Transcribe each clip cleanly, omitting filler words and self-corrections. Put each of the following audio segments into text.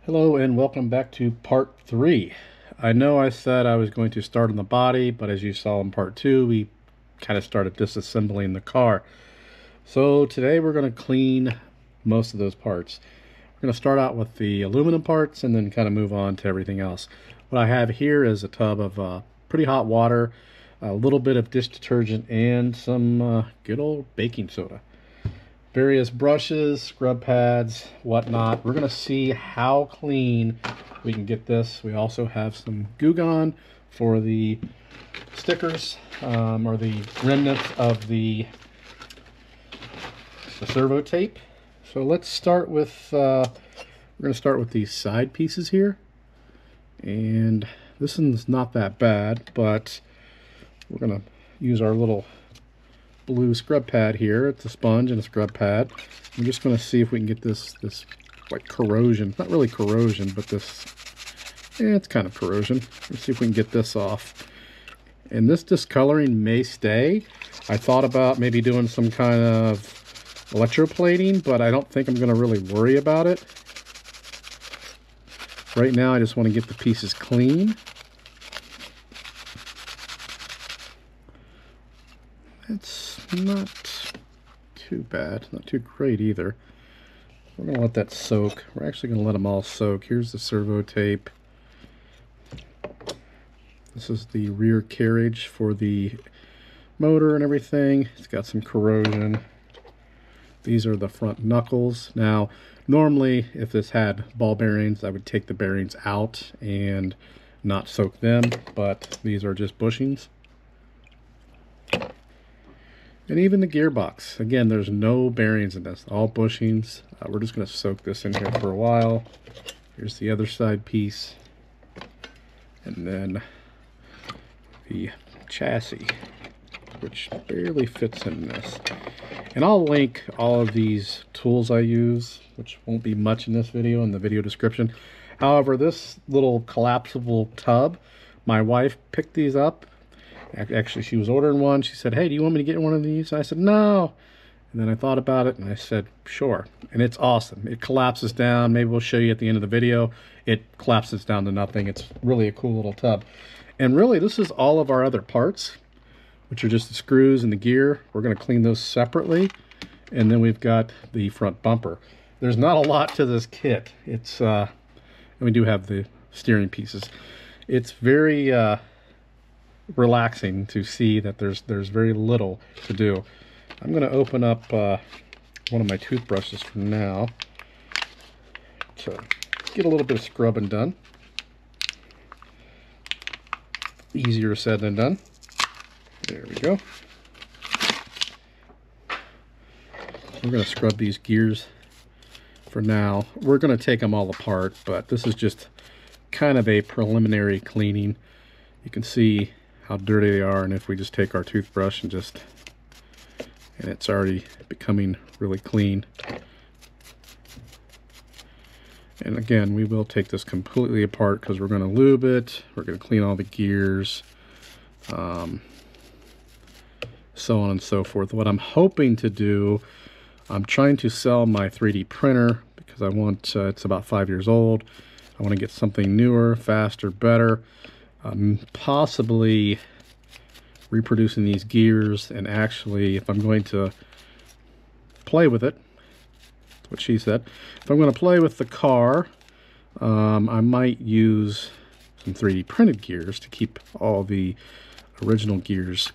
Hello and welcome back to part 3. I know I said I was going to start on the body, but as you saw in part 2, we kind of started disassembling the car. So today we're going to clean most of those parts. We're going to start out with the aluminum parts and then kind of move on to everything else. What I have here is a tub of pretty hot water, a little bit of dish detergent, and some good old baking soda. Various brushes, scrub pads, whatnot. We're going to see how clean we can get this. We also have some Goo Gone for the stickers, or the remnants of the servo tape. So let's start with, we're going to start with these side pieces here. And this one's not that bad, but we're going to use our little blue scrub pad here. It's a sponge and a scrub pad. I'm just going to see if we can get this like corrosion. Not really corrosion, but this, it's kind of corrosion. Let's see if we can get this off. And this discoloring may stay. I thought about maybe doing some kind of electroplating, but I don't think I'm going to really worry about it. Right now I just want to get the pieces clean. It's not too bad, not too great either. We're going to let that soak. We're actually going to let them all soak. Here's the servo tape. This is the rear carriage for the motor and everything. It's got some corrosion. These are the front knuckles. Now, normally if this had ball bearings, I would take the bearings out and not soak them, but these are just bushings. And even the gearbox. Again, there's no bearings in this, all bushings. We're just going to soak this in here for a while. Here's the other side piece. And then the chassis, which barely fits in this. And I'll link all of these tools I use, which won't be much in this video, in the video description. However, this little collapsible tub, my wife picked these up. Actually, she was ordering one. She said, "Hey, do you want me to get one of these?" I said, "No." And then I thought about it and I said, "Sure." And it's awesome. It collapses down. Maybe we'll show you at the end of the video. It collapses down to nothing. It's really a cool little tub. And really, this is all of our other parts, which are just the screws and the gear. We're going to clean those separately. And then we've got the front bumper. There's not a lot to this kit. It's, and we do have the steering pieces. It's very, relaxing to see that there's very little to do. I'm going to open up one of my toothbrushes for now to get a little bit of scrubbing done. Easier said than done. There we go. We're going to scrub these gears for now. We're going to take them all apart, but this is just kind of a preliminary cleaning. You can see how dirty they are, and if we just take our toothbrush and it's already becoming really clean. And again, we will take this completely apart because we're going to lube it, we're going to clean all the gears, so on and so forth. What I'm hoping to do, I'm trying to sell my 3D printer because I want, it's about 5 years old. I want to get something newer, faster, better. Possibly reproducing these gears, and actually if I'm going to play with it, that's what she said, if I'm going to play with the car, I might use some 3D printed gears to keep all the original gears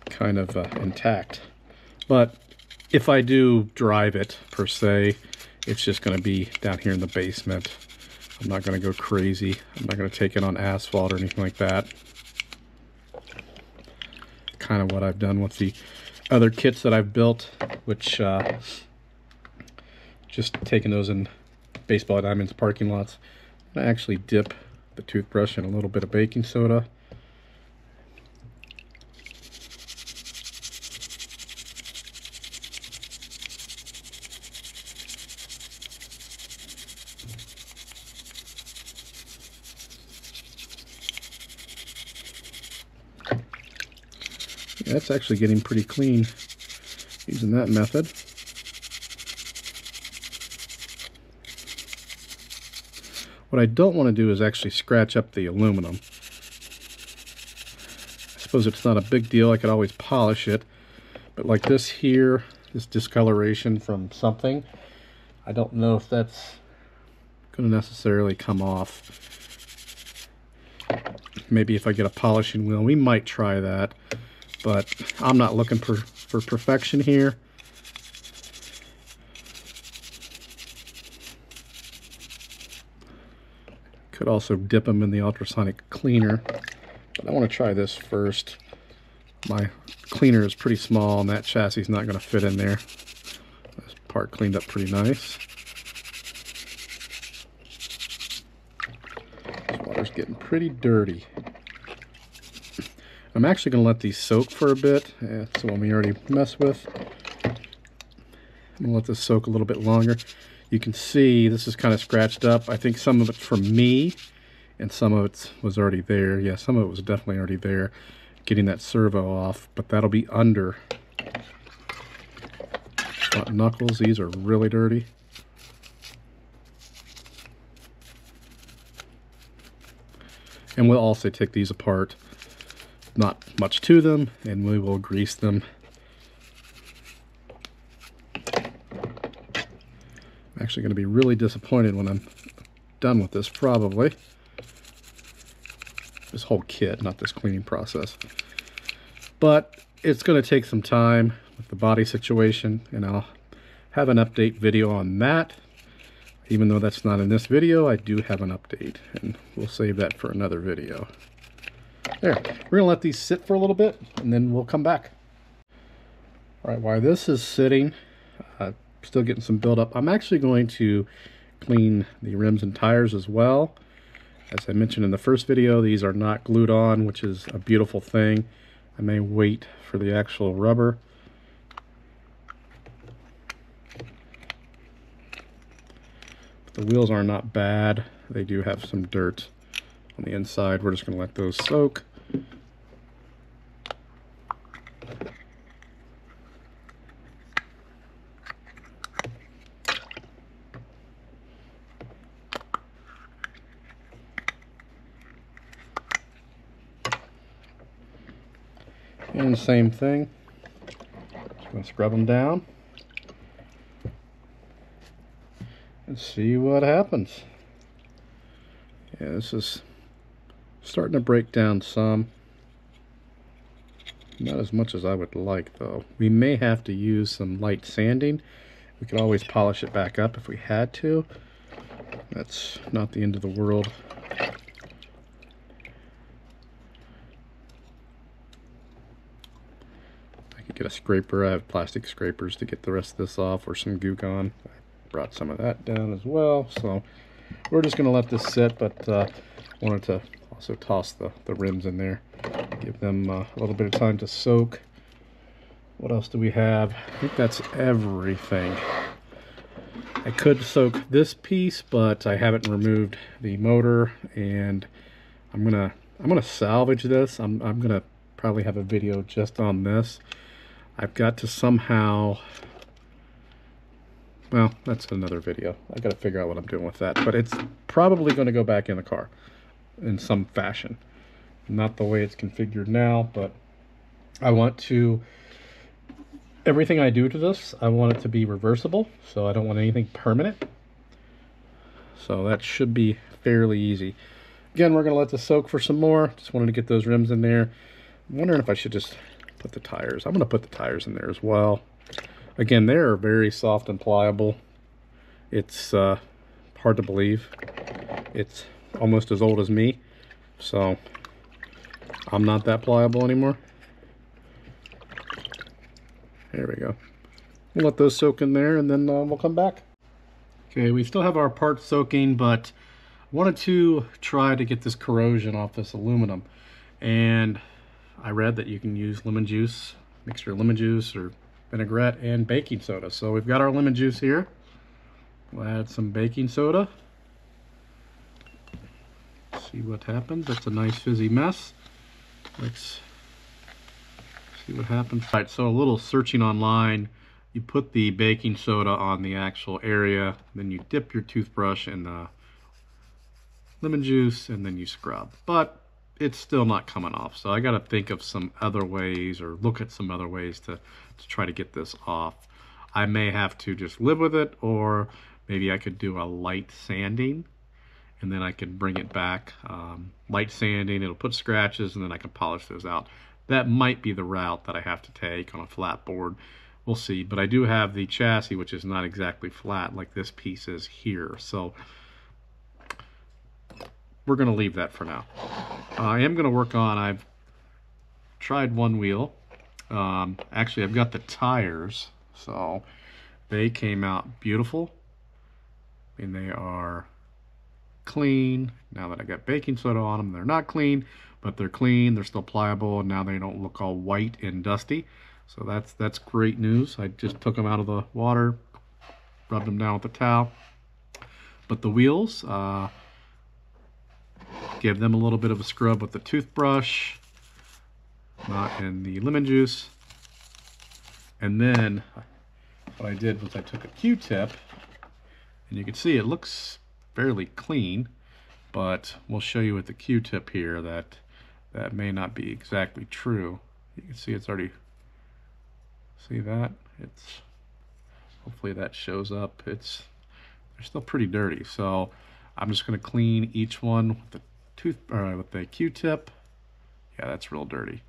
kind of intact. But if I do drive it per se, it's just going to be down here in the basement. I'm not going to go crazy. I'm not going to take it on asphalt or anything like that. Kind of what I've done with the other kits that I've built, which just taking those in baseball diamonds parking lots. I actually dip the toothbrush in a little bit of baking soda. Yeah, that's actually getting pretty clean using that method. What I don't want to do is actually scratch up the aluminum. I suppose it's not a big deal. I could always polish it. But like this here, this discoloration from something, I don't know if that's going to necessarily come off. Maybe if I get a polishing wheel, we might try that. But I'm not looking for perfection here. Could also dip them in the ultrasonic cleaner, but I want to try this first. My cleaner is pretty small and that chassis is not going to fit in there. This part cleaned up pretty nice. This water's getting pretty dirty. I'm actually going to let these soak for a bit. That's the one we already messed with. I'm going to let this soak a little bit longer. You can see this is kind of scratched up. I think some of it's from me and some of it was already there. Yeah, some of it was definitely already there, getting that servo off, but that'll be under. Front knuckles, these are really dirty. And we'll also take these apart. Not much to them, and we will grease them. I'm actually going to be really disappointed when I'm done with this, probably. This whole kit, not this cleaning process. But it's going to take some time with the body situation, and I'll have an update video on that. Even though that's not in this video, I do have an update, and we'll save that for another video. There, we're going to let these sit for a little bit, and then we'll come back. All right, while this is sitting, still getting some buildup, I'm actually going to clean the rims and tires as well. As I mentioned in the first video, these are not glued on, which is a beautiful thing. I may wait for the actual rubber. But the wheels are not bad. They do have some dirt on the inside. We're just going to let those soak. And the same thing, just going to scrub them down and see what happens. Yeah, this is starting to break down some. Not as much as I would like, though. We may have to use some light sanding. We could always polish it back up if we had to. That's not the end of the world. Get a scraper. I have plastic scrapers to get the rest of this off, or some Goo Gone. I brought some of that down as well, so we're just going to let this sit, but wanted to also toss the rims in there, give them a little bit of time to soak. What else do we have? I think that's everything. I could soak this piece, but I haven't removed the motor, and I'm gonna salvage this. I'm gonna probably have a video just on this. I've got to somehow, well, that's another video. I got to figure out what I'm doing with that, but it's probably going to go back in the car in some fashion. Not the way it's configured now, but I want to, everything I do to this, I want it to be reversible, so I don't want anything permanent. So that should be fairly easy. Again, we're going to let this soak for some more. Just wanted to get those rims in there. I'm wondering if I should just put the tires. I'm going to put the tires in there as well. Again, they are very soft and pliable. It's hard to believe. It's almost as old as me, so I'm not that pliable anymore. There we go. We'll let those soak in there, and then we'll come back. Okay, we still have our parts soaking, but I wanted to try to get this corrosion off this aluminum. And I read that you can use lemon juice, mixture of lemon juice or vinaigrette and baking soda. So we've got our lemon juice here. We'll add some baking soda. See what happens. That's a nice fizzy mess. Let's see what happens. All right, so a little searching online. You put the baking soda on the actual area, then you dip your toothbrush in the lemon juice, and then you scrub. But it's still not coming off, so I got to think of some other ways, or look at some other ways to try to get this off. I may have to just live with it, or maybe I could do a light sanding, and then I can bring it back. Light sanding, it'll put scratches, and then I can polish those out. That might be the route that I have to take on a flat board. We'll see. But I do have the chassis, which is not exactly flat like this piece is here. So we're going to leave that for now. I am going to work on, I've tried one wheel. Actually, I've got the tires. So they came out beautiful. And they are clean. Now that I got baking soda on them, they're not clean, but they're clean. They're still pliable, and now they don't look all white and dusty. So that's great news. I just took them out of the water, rubbed them down with a towel. But the wheels, give them a little bit of a scrub with the toothbrush, not in the lemon juice. And then what I did was I took a Q-tip, and you can see it looks fairly clean, but we'll show you with the Q-tip here that that may not be exactly true. You can see it's already, see that? It's, hopefully that shows up. They're still pretty dirty, so I'm just going to clean each one with the Q-tip. Yeah, that's real dirty.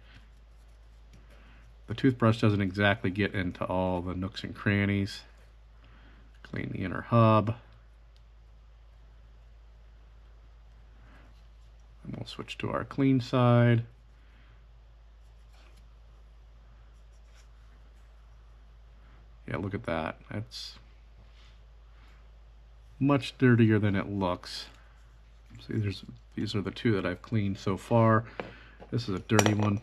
The toothbrush doesn't exactly get into all the nooks and crannies. Clean the inner hub. And we'll switch to our clean side. Yeah, look at that. That's much dirtier than it looks. See, these are the two that I've cleaned so far. This is a dirty one.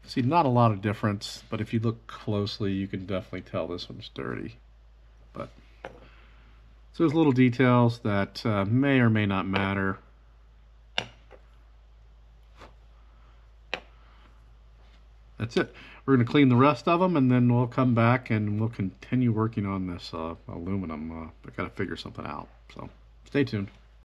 See, not a lot of difference, but if you look closely, you can definitely tell this one's dirty. But so there's little details that may or may not matter. That's it. We're going to clean the rest of them, and then we'll come back and we'll continue working on this aluminum. I got to figure something out. So stay tuned.